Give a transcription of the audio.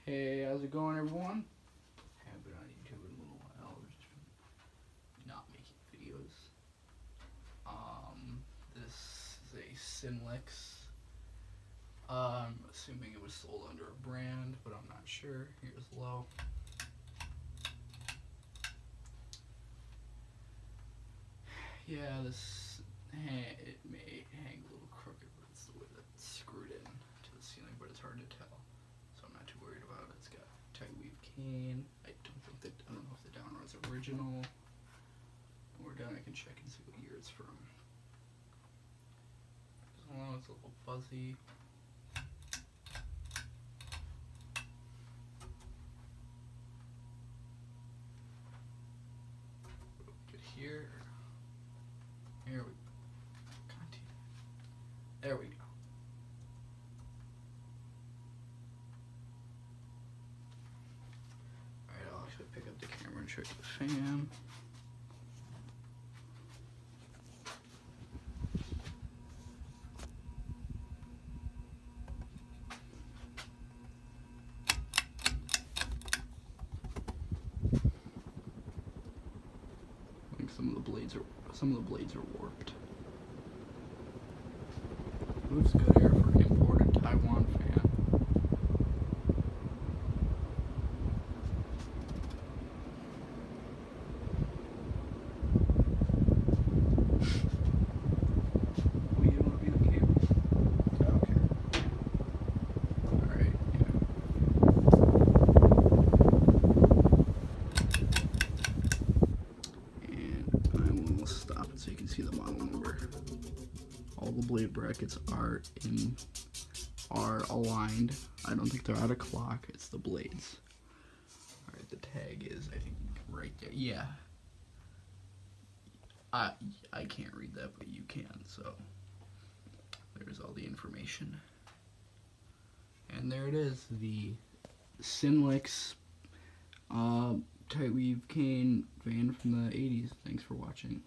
Hey, how's it going, everyone? Haven't been on YouTube in a little while. We're just not making videos. This is a Synlix. I'm assuming it was sold under a brand, but I'm not sure. Here's low. Yeah, it may hang a little crooked, but it's the way that it's screwed in to the ceiling, but it's hard to tell. So I'm not too worried about it. It's got tight weave cane. I don't know if the down rod's original. When we're done, I can check and see what year it's from. As long as it's a little fuzzy. Good here. Here we go. There we go. Alright, I'll actually pick up the camera and check the fan. I think some of the blades are warped. Moves good air for an imported Taiwan fan. Well, you don't want to be on camera. I don't care. Alright, yeah. And I will stop it so you can see the model number. All the blade brackets are aligned. I don't think they're out of clock. It's the blades. All right, the tag is, I think, right there. Yeah. I can't read that, but you can. So there's all the information. And there it is, the Synlix tight weave cane fan from the 80s. Thanks for watching.